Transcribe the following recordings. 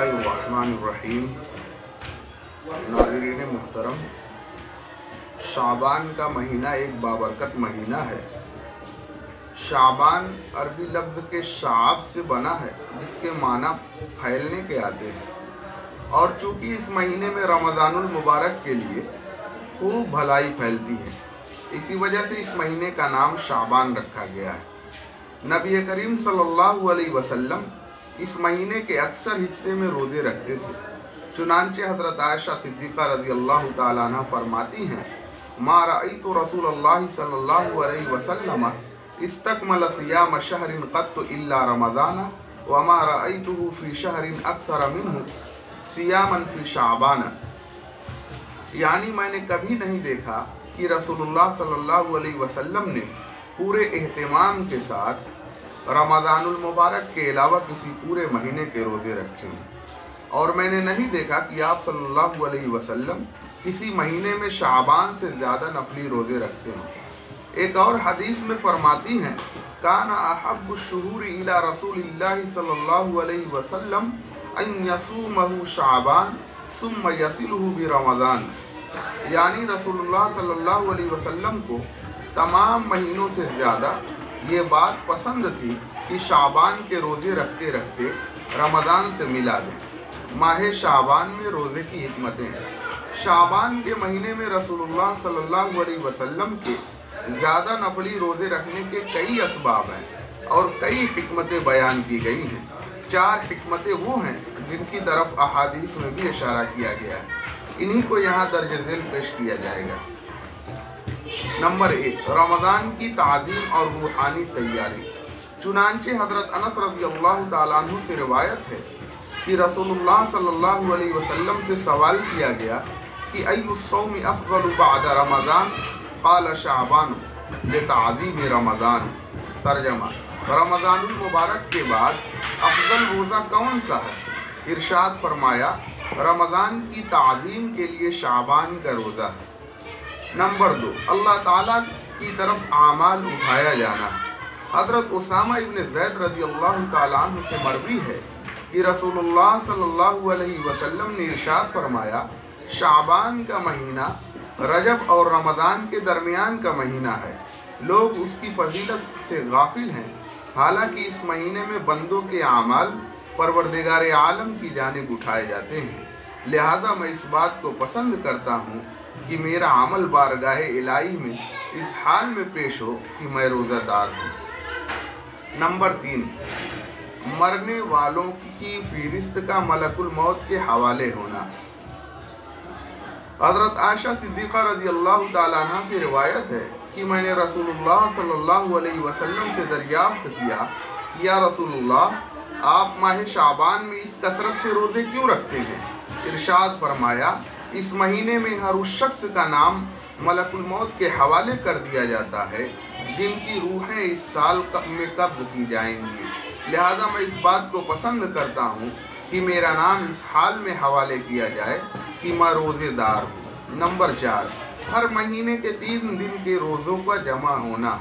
बिस्मिल्लाहिर्रहमानिर्रहीम। नाज़रीन मुहतरम, शाबान का महीना एक बाबरकत महीना है। शाबान अरबी लफ्ज़ के शाब से बना है, जिसके माना फैलने के आते हैं। और चूँकि इस महीने में रमज़ानुल मुबारक के लिए खूब भलाई फैलती है, इसी वजह से इस महीने का नाम शाबान रखा गया है। नबी करीम सल्लल्लाहु अलैहि वसल्लम इस महीने के अक्सर हिस्से में रोज़े रखते थे। चुनांचे हज़रत आयशा सिद्दीक़ा रज़ियल्लाहु ताला अन्हा फरमाती हैं, मा रअयतु रसूलल्लाह सल्लल्लाहु अलैहि वसल्लम इस्तकमल सियाम शहरिन क़त्तु इल्ला रमज़ान व मा रअयतुहु फ़ी शहरिन अक्सर मिन्हु सियामन फ़ी शाबान। यानी मैंने कभी नहीं देखा कि रसूलुल्लाह सल्लल्लाहु अलैहि वसल्लम ने पूरे एहतिमाम के साथ रमज़ानुल मुबारक के अलावा किसी पूरे महीने के रोज़े रखे हों, और मैंने नहीं देखा कि आप सल्लल्लाहु अलैहि वसल्लम किसी महीने में शाबान से ज़्यादा नफली रोज़े रखते हों। एक और हदीस में फरमाती हैं, काना अहब्बु शुहूरि इला रसूलिल्लाहि सल्लल्लाहु अलैहि वसल्लम अन यसूमहु शाबान सुम्मा यसिलुहु बि रमज़ान। यानी रसूलुल्लाह सल्लल्लाहु अलैहि वसल्लम को तमाम महीनों से ज़्यादा ये बात पसंद थी कि शाबान के रोज़े रखते रखते रमज़ान से मिला दें। माह शाबान में रोज़े की हिकमतें हैं। शाबान के महीने में रसूलुल्लाह सल्लल्लाहु अलैहि वसल्लम के ज़्यादा नफली रोज़े रखने के कई असबाब हैं और कई हिकमतें बयान की गई हैं। 4 हिकमतें वो हैं जिनकी तरफ अहादीस में भी इशारा किया गया है। इन्हीं को यहाँ दर्ज झेल पेश किया जाएगा। नंबर 1, रमज़ान की ताज़ीम और रूहानी तैयारी। चुनांचे हज़रत अनस रज़ियल्लाहु ताला अन्हु से रिवायत है कि रसूलुल्लाह सल्लल्लाहु अलैहि वसल्लम से सवाल किया गया कि अय्युस्सौमि अफ़ज़लु बअद रमज़ान, क़ाल शाबान लिताज़ीम रमज़ान। तर्जमा, रमज़ानुल मुबारक के बाद अफजल रोज़ा कौन सा है? इरशाद फरमाया, रमज़ान की ताज़ीम के लिए शाबान का रोज़ा है। नंबर 2, अल्लाह ताला की तरफ आमाल उठाया जाना। हज़रत उसामा इब्न ज़ैद रज़ियल्लाहु ताला अन्हु से मरवी है कि रसूलुल्लाह सल्लल्लाहु अलैहि वसल्लम ने इरशाद फरमाया, शाबान का महीना रजब और रमज़ान के दरमियान का महीना है। लोग उसकी फजीलत से गाफिल हैं। हालांकि इस महीने में बंदों के आमाल परवरदिगार आलम की जानिब उठाए जाते हैं। लिहाजा मैं इस बात को पसंद करता हूँ कि मेरा अमल बारगाह इलाही में इस हाल में पेश हो कि मैं रोज़ादार हूँ। नंबर 3, मरने वालों की फ़हरिस्त का मलकुल मौत के हवाले होना। हज़रत आयशा सिद्दीक़ा रज़ियल्लाहु ताला अन्हा से रिवायत है कि मैंने रसूलुल्लाह सल्लल्लाहु अलैहि वसल्लम से दरियाफ्त किया कि या रसूलुल्लाह, आप माह शाबान में इस कसरत से रोज़े क्यों रखते हैं? इरशाद फरमाया, इस महीने में हर उस शख्स का नाम मलकुल मौत के हवाले कर दिया जाता है जिनकी रूहें इस साल में कब्ज़ की जाएंगी। लिहाजा मैं इस बात को पसंद करता हूँ कि मेरा नाम इस हाल में हवाले किया जाए कि मैं रोज़ेदार हूँ। नंबर 4, हर महीने के 3 दिन के रोज़ों का जमा होना।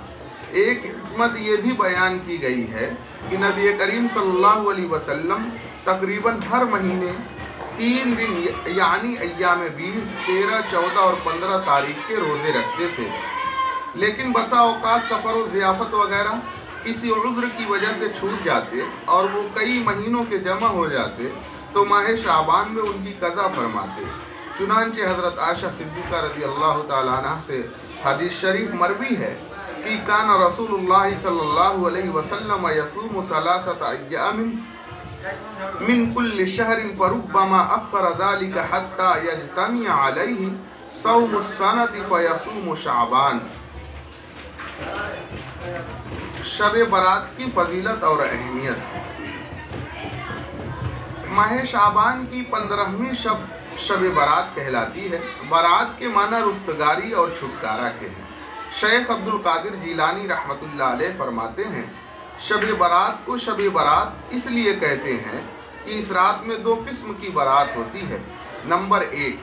एक हिकमत ये भी बयान की गई है कि नबी करीम सल्लल्लाहु अलैहि वसल्लम तकरीबन हर महीने 3 दिन यानी अय्याम 20, 13, 14 और 15 तारीख के रोज़े रखते थे। लेकिन बसा औकात सफ़र व ज़ियाफ़त वगैरह किसी उज़्र की वजह से छूट जाते और वो कई महीनों के जमा हो जाते तो माह शाबान में उनकी कज़ा फरमाते। चुनांचे हज़रत आयशा सिद्दीक़ा रज़ियल्लाहु ताला अन्हा से हदीस शरीफ मरवी है कि कान रसूलुल्लाह सल्लल्लाहु अलैहि वसल्लम यसूमु सलासत अय्यामिन मिन कुल्लि शहरिन फरुब्बमा अख़्ख़र ज़ालिका हत्ता यजतमी अलैहि सौमुस सनति फयसूमु शाबान। शब बारात की फजीलत और अहमियत। माह शाबान की 15वीं शब बारात कहलाती है। बारात के माना रुस्तगारी और छुटकारा के हैं। शेख अब्दुल कादिर जीलानी रहमतुल्लाह अलैह फरमाते हैं, शब बारात को शब बारात इसलिए कहते हैं कि इस रात में 2 किस्म की बारात होती है। नंबर 1,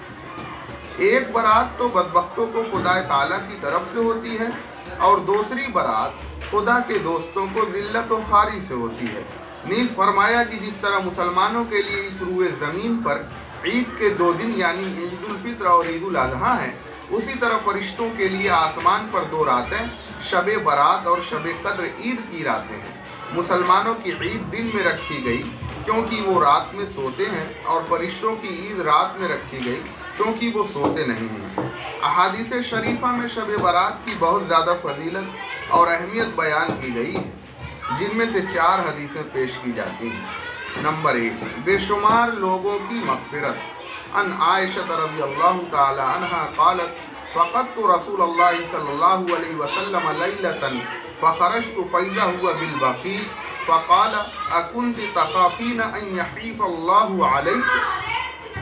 एक बारात तो बदबख्तों को खुदा ताला की तरफ से होती है और दूसरी बारात खुदा के दोस्तों को ज़िल्लत व खारी से होती है। نیز فرمایا کہ جس طرح مسلمانوں کے لیے اس روئے زمین پر عید کے 2 دن یعنی عید الفطر اور عید الاضحیٰ ہیں، اسی طرح فرشتوں کے لیے آسمان پر 2 راتیں شب برات اور شب قدر عید کی راتیں ہیں۔ مسلمانوں کی عید دن میں رکھی گئی کیونکہ وہ رات میں سوتے ہیں، اور فرشتوں کی عید رات میں رکھی گئی کیونکہ وہ سوتے نہیں ہیں۔ احادیث شریفہ میں شب برات کی بہت زیادہ فضیلت اور اہمیت بیان کی گئی ہے، جن میں سے 4 حدیثیں پیش کی جاتی ہیں۔ نمبر 1، بے شمار لوگوں کی مغفرت۔ ان عائشہ رضی اللہ تعالی عنہا قالت فقدت رسول اللہ صلی اللہ علیہ وسلم لیلۃ فخرجت فإذا هو بالبقيع فقال أكنت تخافين أن يحيف الله عليك؟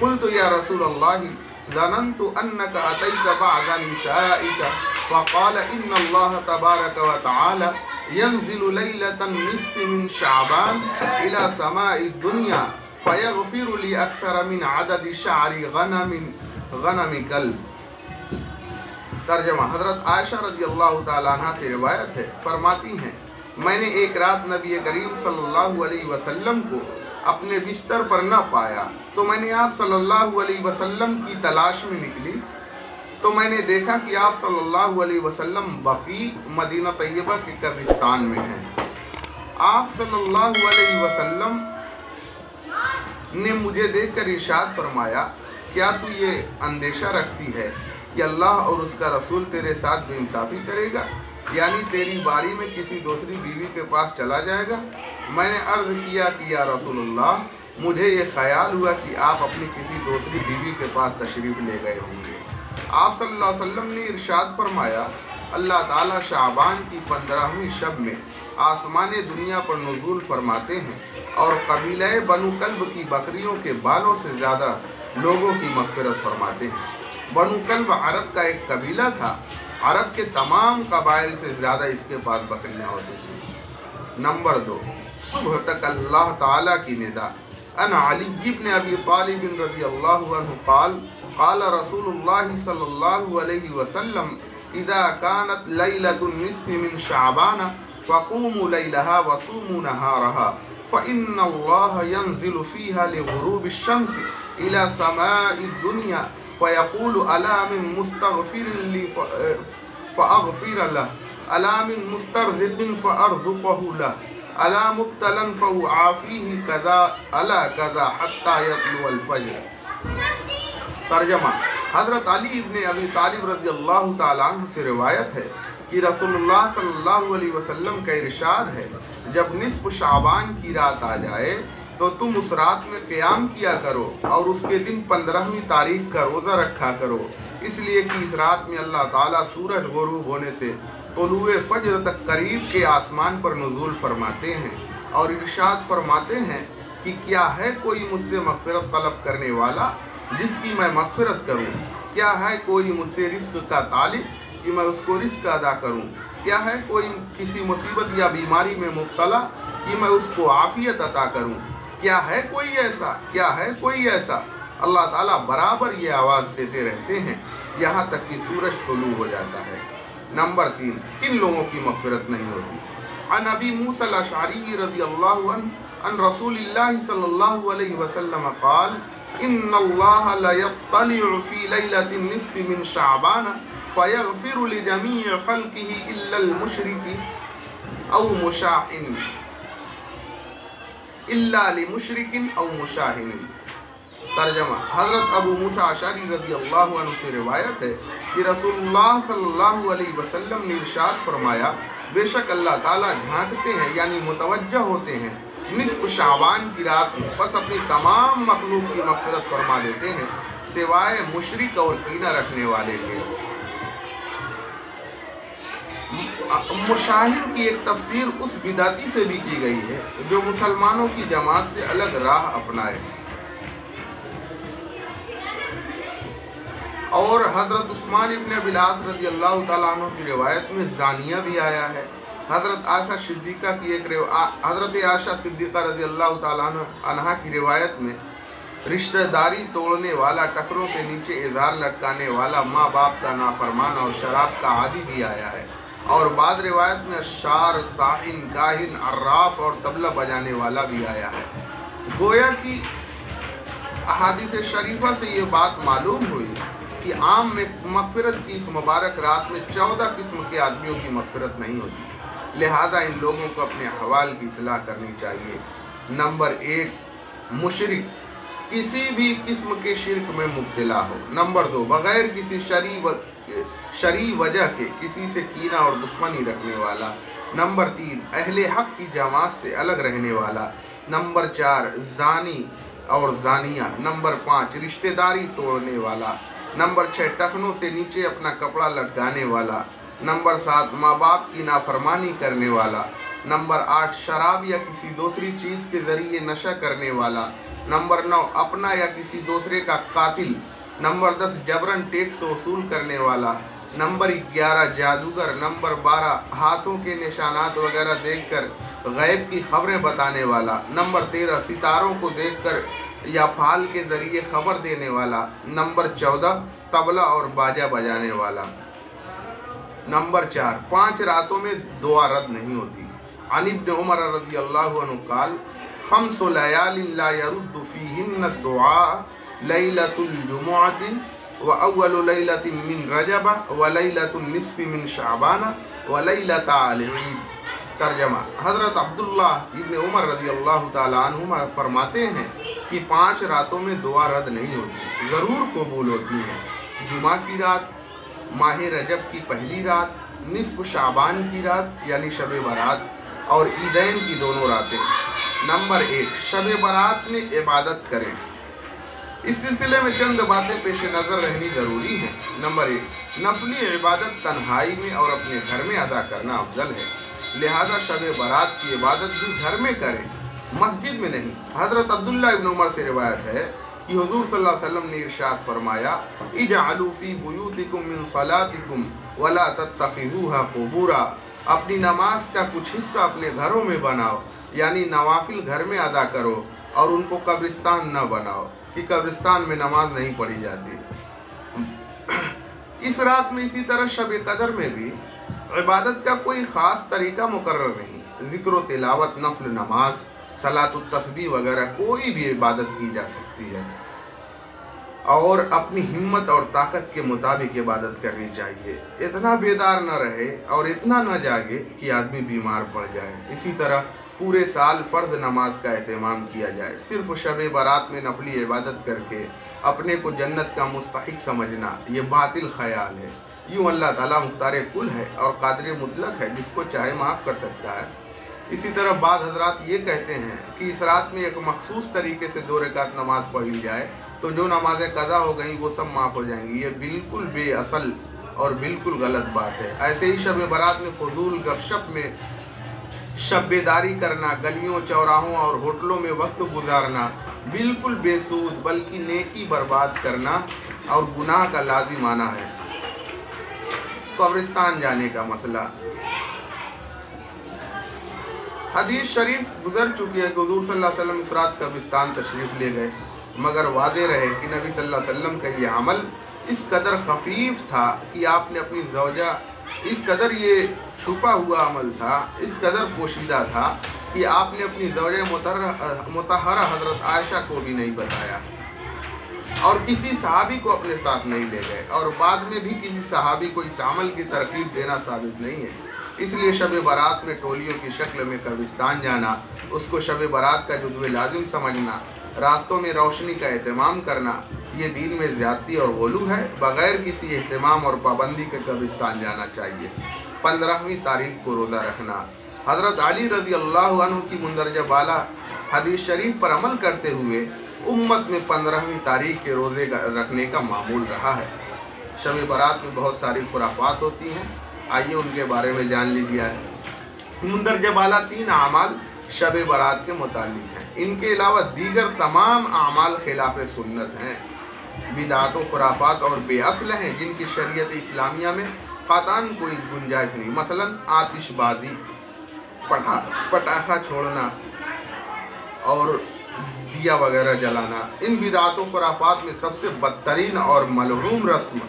قلت يا رسول الله ظننت أنك أتيت بعد نسائك، فقال إن الله تبارك وتعالى ينزل ليلة النصف من شعبان إلى سماء الدنيا فيغفر لي أكثر من عدد شعر غنم كلب۔ ترجمہ، حضرت عائشہ رضی اللہ تعالیٰ عنہ سے روایت ہے، فرماتی ہیں میں نے ایک رات نبی کریم صلی اللہ علیہ وسلم کو اپنے بستر پر نہ پایا، تو میں نے آپ صلی اللہ علیہ وسلم کی تلاش میں نکلی تو میں نے دیکھا کہ آپ صلی اللہ علیہ وسلم بقیع مدینہ طیبہ کے قبرستان میں ہیں۔ آپ صلی اللہ علیہ وسلم نے مجھے دیکھ کر ارشاد فرمایا، کیا تو یہ اندیشہ رکھتی ہے کہ اللہ اور اس کا رسول تیرے ساتھ بے انصافی کرے گا، یعنی تیری باری میں کسی دوسری بیوی کے پاس چلا جائے گا؟ میں نے عرض کیا کہ یا رسول اللہ، مجھے یہ خیال ہوا کہ آپ اپنی کسی دوسری بیوی کے پاس تشریف لے گئے ہوں گے۔ آپ صلی اللہ علیہ وسلم نے ارشاد فرمایا، اللہ تعالیٰ شعبان کی 15ویں شب میں آسمان دنیا پر نزول فرماتے ہیں اور قبیلہ بنو کلب کی بکریوں کے بالوں سے زیادہ لوگوں کی مغفرت فرماتے ہیں۔ بنو کلب عرب کا ایک قبیلہ تھا، عرب کے تمام قبائل سے زیادہ اس کے پاس بکریاں ہوتی تھیں۔ نمبر 2، صبح تک اللہ تعالیٰ کی ندا۔ ان علی بن ابی طالب رضی اللہ عنہ قال قال رسول اللہ صلی اللہ علیہ وسلم اذا كانت لیلۃ النصف من شعبان فقوموا لیلہا وصوموا نہارہا فإن اللہ ينزل فيها لغروب الشمس إلى سماء الدنيا فيقول ألا من مستغفر لي فأغفر له، ألا من مسترزق فأرزقه له، ألا مبتلا فأعافيه كذا ألا كذا حتى يطلع الفجر۔ ترجمہ، حضرت علی ابن ابی طالب رضی اللہ تعالیٰ عنہ سے روایت ہے کہ رسول اللہ صلی اللہ علیہ وسلم کا ارشاد ہے، جب نصف شعبان کی رات آ جائے تو تم اس رات میں قیام کیا کرو اور اس کے دن 15ویں تاریخ کا روزہ رکھا کرو، اس لیے کہ اس رات میں اللہ تعالیٰ سورج غروب ہونے سے طلوع فجر تک قریب کے آسمان پر نزول فرماتے ہیں اور ارشاد فرماتے ہیں کہ کیا ہے کوئی مجھ سے مغفرت طلب کرنے والا جس کی میں مغفرت کروں؟ کیا ہے کوئی مجھ سے رزق کا طالب کہ میں اس کو رزق ادا کروں؟ کیا ہے کوئی کسی مصیبت یا بیماری میں مبتلا کہ میں اس کو عافیت عطا کروں؟ کیا ہے کوئی ایسا؟ کیا ہے کوئی ایسا؟ اللہ تعالیٰ برابر یہ آواز دیتے رہتے ہیں یہاں تک کہ سورج طلوع ہو جاتا ہے۔ نمبر 3، کن لوگوں کی مغفرت نہیں ہوتی؟ عن ابی موسیٰ الاشعری رضی اللہ عنہ عن رسول اللہ صلی اللہ علیہ وسلم قال ان اللہ لیطلع فی لیلۃ النصف من شعبان فیغفر لجمیع خلقہ الا المشرک او مشاحن الا لمشرک او مشاحن۔ ترجمہ، حضرت ابو موسیٰ اشعری رضی اللہ عنہ سے روایت ہے کہ رسول اللہ صلی اللہ علیہ وسلم نے ارشاد فرمایا، بے شک اللہ تعالیٰ جھانکتے ہیں یعنی متوجہ ہوتے ہیں نصف شعبان کی رات میں، بس اپنی تمام مخلوق کی مغفرت فرما دیتے ہیں سوائے مشرک اور کینہ رکھنے والے کے۔ مشاہن کی ایک تفسیر اس بدعتی سے بھی کی گئی ہے جو مسلمانوں کی جماعت سے الگ راہ اپنائے، اور حضرت عثمان ابن ابی العاص رضی اللہ تعالیٰ عنہ کی روایت میں زانیہ بھی آیا ہے۔ حضرت عائشہ صدیقہ کی حضرت عائشہ صدیقہ رضی اللہ تعالیٰ عنہ کی روایت میں رشتہ داری توڑنے والا، ٹکروں سے نیچے ازار لٹکانے والا، ماں باپ کا نافرمان اور شراب کا عادی بھی آیا ہے۔ اور بعض روایت میں شار، ساحن، کاہن، عراف اور طبلہ بجانے والا بھی آیا ہے۔ گویا کہ احادیث شریفہ سے یہ بات معلوم ہوئی کہ عام مغفرت کی اس مبارک رات میں 14 قسم کے آدمیوں کی مغفرت نہیں ہوتی، لہذا ان لوگوں کو اپنے احوال کی اصلاح کرنی چاہیے۔ نمبر 1، مشرک، کسی بھی قسم کے شرک میں مبتلا ہو۔ نمبر 2، بغیر کسی شرعی وجہ کے کسی سے کینہ اور دشمنی رکھنے والا۔ نمبر 3، اہل حق کی جماعت سے الگ رہنے والا۔ نمبر 4، زانی اور زانیہ۔ نمبر 5، رشتہ داری توڑنے والا۔ نمبر 6، ٹخنوں سے نیچے اپنا کپڑا لٹکانے والا۔ نمبر 7، ماں باپ کی نافرمانی کرنے والا۔ نمبر 8، شراب یا کسی دوسری چیز کے ذریعے نشہ کرنے والا۔ نمبر 9، اپنا یا کسی دوسرے کا قاتل۔ نمبر 10، جبراً ٹیکس وصول کرنے والا۔ نمبر 11، جادوگر۔ نمبر 12، ہاتھوں کے نشانات وغیرہ دیکھ کر غیب کی خبریں بتانے والا۔ نمبر 13، ستاروں کو دیکھ کر یا پھال کے ذریعے خبر دینے والا۔ نمبر 14، طبلہ اور باجا بجانے والا۔ نمبر 4، 5 راتوں میں دعا رد نہیں ہوتی۔ عن ابن عمر رضی اللہ عنہ قال: 5 لیال لا يرد فیہن الدعاء، لیلۃ الجمعۃ وأول لیلۃ من رجب ولیلۃ النصف من شعبان ولیلۃ العید۔ ترجمہ: حضرت عبداللہ ابن عمر رضی اللہ تعالیٰ عنہما فرماتے ہیں کہ 5 راتوں میں دعا رد نہیں ہوتی، ضرور قبول ہوتی ہے۔ جمعہ کی رات، ماہ رجب کی پہلی رات، نصف شعبان کی رات یعنی شب برات، اور عیدین کی دونوں راتیں۔ نمبر 1، شب برات میں عبادت کریں۔ اس سلسلے میں چند باتیں پیش نظر رہنی ضروری ہیں۔ نمبر 1، نفلی عبادت تنہائی میں اور اپنے گھر میں ادا کرنا افضل ہے، لہذا شب برات کی عبادت بھی گھر میں کریں، مسجد میں نہیں۔ حضرت عبداللہ ابن عمر سے روایت ہے کہ حضور صلی اللہ علیہ وسلم نے ارشاد فرمایا: اجعلوا فی بیوتکم من صلاتکم ولا تتخذوها قبورا۔ اپنی نماز کا کچھ حصہ اپنے گھروں میں بناؤ، یعنی نوافل گھر میں ادا کرو، اور ان کو قبرستان نہ بناؤ کہ قبرستان میں نماز نہیں پڑھی جاتی۔ اس رات میں اسی طرح شب قدر میں بھی عبادت کا کوئی خاص طریقہ مقرر نہیں، ذکر و تلاوت، نفل نماز، صلاۃ التسبیح وغیرہ کوئی بھی عبادت کی جا سکتی ہے، اور اپنی ہمت اور طاقت کے مطابق عبادت کرنی چاہیے۔ اتنا بیدار نہ رہے اور اتنا نہ جاگے کہ آدمی بیمار پڑ جائے۔ اسی طرح پورے سال فرض نماز کا اہتمام کیا جائے، صرف شب برات میں نفلی عبادت کر کے اپنے کو جنت کا مستحق سمجھنا یہ باطل خیال ہے۔ یوں اللہ تعالیٰ مختار کل ہے اور قادر مطلق ہے، جس کو چاہے معاف کر سکتا ہے۔ اسی طرح بعض حضرات یہ کہتے ہیں کہ اس رات میں ایک مخصوص طریقے سے 2 رکعت نماز پڑھ لی جائے تو جو نمازیں قضا ہو گئیں وہ سب معاف ہو جائیں گی۔ یہ بالکل بے اصل اور بالکل غلط بات ہے۔ ایسے ہی شب برات میں فضول گپ شپ میں شب بیداری کرنا، گلیوں، چوراہوں اور ہوٹلوں میں وقت گزارنا بالکل بے سود بلکہ نیکی برباد کرنا اور گناہ کا لازمانہ ہے۔ قبرستان جانے کا مسئلہ، حدیث شریف گزر چکی ہے کہ حضور صلی اللہ علیہ وسلم اس رات قبرستان تشریف لے گئے، مگر واضح رہے کہ نبی صلی اللہ علیہ وسلم کا یہ عمل اس قدر خفیف تھا کہ آپ نے اپنی زوجہ، اس قدر یہ چھپا ہوا عمل تھا، اس قدر پوشیدہ تھا کہ آپ نے اپنی زوجہ مطہرہ حضرت عائشہ کو بھی نہیں بتایا، اور کسی صحابی کو اپنے ساتھ نہیں لے گئے، اور بعد میں بھی کسی صحابی کو اس عمل کی ترغیب دینا ثابت نہیں ہے۔ اس لیے شب برات میں ٹولیوں کی شکل میں قبرستان جانا، اس کو شب برات کا جزو لازم سمجھنا، راستوں میں روشنی کا اہتمام کرنا، یہ دین میں زیادتی اور غلو ہے۔ بغیر کسی اہتمام اور پابندی کے قبرستان جانا چاہیے۔ 15ویں تاریخ کو روزہ رکھنا، حضرت علی رضی اللہ عنہ کی مندرجہ بالا حدیث شریف پر عمل کرتے ہوئے امت میں 15ویں تاریخ کے روزے رکھنے کا معمول رہا ہے۔ شب برات میں بہت ساری خرافات ہوتی ہیں، آئیے ان کے بارے میں جان لیجیے۔ مندرجہ بالا 3 اعمال شب برات کے متعلق ہیں، ان کے علاوہ دیگر تمام اعمال خلاف سنت ہیں، بدعات و خرافات اور بے اصل ہیں، جن کی شریعت اسلامیہ میں قطعاً کوئی گنجائش نہیں۔ مثلا آتش بازی، پٹاخہ چھوڑنا اور دیا وغیرہ جلانا، ان بدعات و خرافات میں سب سے بدترین اور ملعون رسم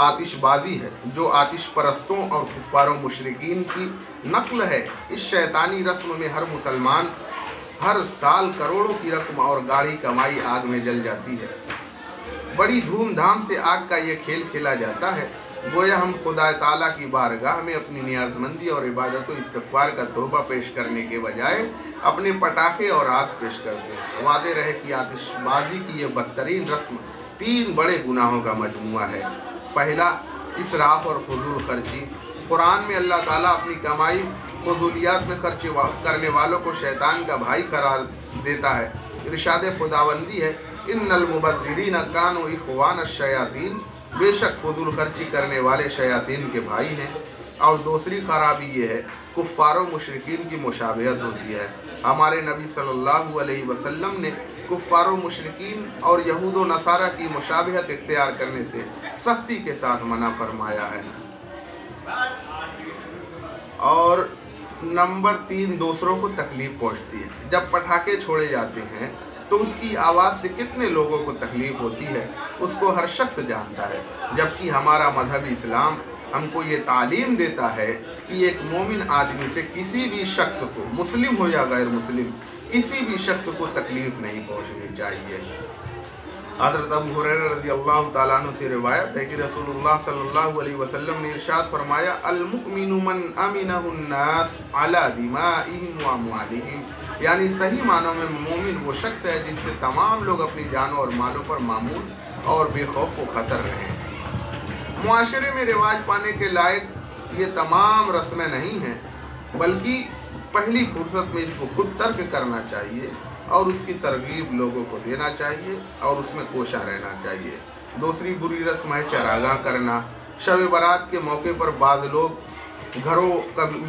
आतिशबाजी है, जो आतिश परस्तों और कुफ्फारों मुशरिकीन की नकल है। इस शैतानी रस्म में हर मुसलमान हर साल करोड़ों की रकम और गाढ़ी कमाई आग में जल जाती है। बड़ी धूमधाम से आग का ये खेल खेला जाता है, गोया हम खुदा ताला की बारगाह में अपनी नियाजमंदी और इबादत व इस्तग़फ़ार का तोहफ़ा पेश करने के बजाय अपने पटाखे और आग पेश करते हैं। वादे रहे कि आतिशबाजी की ये बदतरीन रस्म 3 बड़े गुनाहों का मजमुआ है। पहला, इसराफ और फजूल खर्ची। कुरान में अल्लाह ताला अपनी कमाई फजूलियात में खर्च करने वालों को शैतान का भाई करार देता है। इरशाद खुदाबंदी है, इन्नल मुबद्दिरीन कानू इख़वान अश-शयातीन, बेशक फजूल खर्ची करने वाले शयातीन के भाई हैं। और दूसरी खराबी ये है, कुफ्फारों मुशरिकीन की मुशाबहत होती है। हमारे नबी सल्लल्लाहु अलैहि वसल्लम ने कुफ्फारों मुशरिकीन और यहूद व नसारा की मुशाबहत इख्तियार करने से सख्ती के साथ मना फरमाया है। और नंबर 3, दूसरों को तकलीफ़ पहुँचती है। जब पटाखे छोड़े जाते हैं तो उसकी आवाज़ से कितने लोगों को तकलीफ़ होती है, उसको हर शख्स जानता है। जबकि हमारा मजहब इस्लाम हमको ये तालीम देता है कि एक मोमिन आदमी से किसी भी शख्स को, मुस्लिम हो या गैर मुस्लिम, किसी भी शख्स को तकलीफ़ नहीं पहुँचनी चाहिए। हज़रत अबू हुरैरा रज़ियल्लाहु ताला अन्हु से रिवायत है कि रसूलुल्लाह सल्लल्लाहु अलैहि वसल्लम ने इरशाद फरमाया, अल मुमिनु मन अमिनहुन नास अला दिमाइहिम व अमवालिहिम, यानी सही मानों में मोमिन वो शख्स है जिससे तमाम लोग अपनी जानों और मालों पर मामून और बेखौफ व खतर रहें। मुआशरे में रिवाज पाने के लायक ये तमाम रस्में नहीं हैं, बल्कि पहली फुर्सत में इसको खुद तर्क करना चाहिए और उसकी तरगीब लोगों को देना चाहिए और उसमें कोशा रहना चाहिए। दूसरी बुरी रस्म है चरागाह करना। शब बारात के मौके पर बाज़ लोग घरों,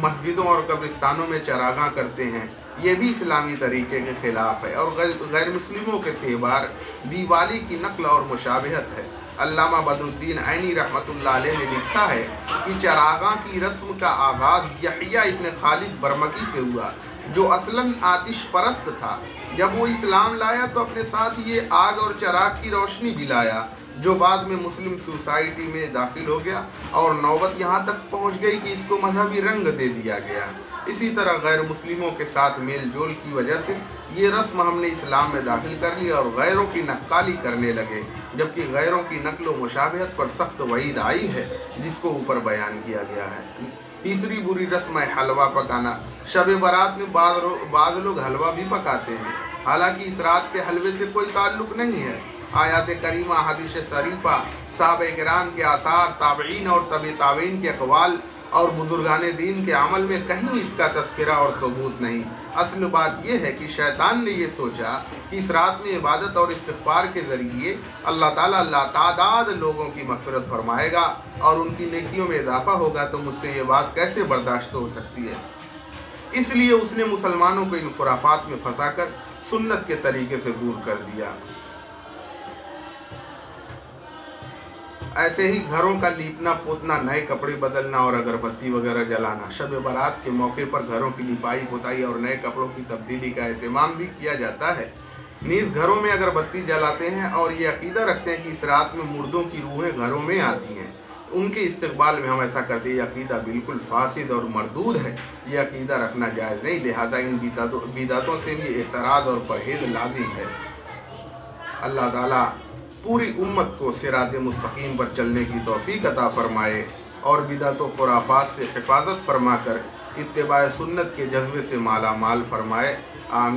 मस्जिदों और कब्रिस्तानों में चरागाह करते हैं। ये भी इस्लामी तरीके के ख़िलाफ़ है और गैर मुस्लिमों के त्योहार दीवाली की नकल और मुशाबहत है। अल्लामा बदरुद्दीन ऐनी रहमतुल्लाह अलैह ने लिखा है कि चरागाह की रस्म का आगाज़ यहया इब्न खालिद बरमकी से हुआ, जो असलन आतिश परस्त था। जब वो इस्लाम लाया तो अपने साथ ये आग और चराग की रोशनी भी लाया, जो बाद में मुस्लिम सोसाइटी में दाखिल हो गया और नौबत यहाँ तक पहुँच गई कि इसको मजहबी रंग दे दिया गया। इसी तरह गैर मुस्लिमों के साथ मेल जोल की वजह से ये रस्म हमने इस्लाम में दाखिल कर ली और गैरों की नक्काली करने लगे, जबकि गैरों की नकल व मुशाबहत पर सख्त वईद आई है, जिसको ऊपर बयान किया गया है। तीसरी बुरी रस्म है हलवा पकाना। शब बारात में बाद लोग हलवा भी पकाते हैं, हालांकि इस रात के हलवे से कोई ताल्लुक़ नहीं है। आयात करीमा, हदीस शरीफा, साहबे किराम के आसार, ताबईन और तबे ताबईन के अक़वाल और बुजुर्गाने दीन के अमल में कहीं इसका तस्करा और सबूत नहीं। असल बात यह है कि शैतान ने यह सोचा कि इस रात में इबादत और इस्तिग़फ़ार के ज़रिए अल्लाह ताला लातादाद लोगों की मग़फ़िरत फरमाएगा और उनकी नेकियों में इजाफ़ा होगा, तो मुझसे ये बात कैसे बर्दाश्त हो सकती है। इसलिए उसने मुसलमानों को इन खुराफात में फंसाकर सुन्नत के तरीके से दूर कर दिया। ऐसे ही घरों का लीपना पोतना, नए कपड़े बदलना और अगरबत्ती वगैरह जलाना। शब बारात के मौके पर घरों की लिपाई पुताई और नए कपड़ों की तब्दीली का एहतमाम भी किया जाता है। नीज़ घरों में अगरबत्ती जलाते हैं और ये अकीदा रखते हैं कि इस रात में मुर्दों की रूहें घरों में आती हैं, उनके इस्तकबाल में हम ऐसा करते हैं। ये अकीदा बिल्कुल फासिद और मरदूद है, ये अकीदा रखना जायज़ नहीं। लिहाजा इन बिदातों से भी एतराज़ और परहेज़ लाजिम है। अल्लाह ताला पूरी उम्मत को सिरात मुस्तकीम पर चलने की तौफीक अता फ़रमाए और बिदअत व खुराफात से हिफाजत फरमा कर इत्तिबा सुन्नत के जज्बे से माला माल फरमाए। आमीन।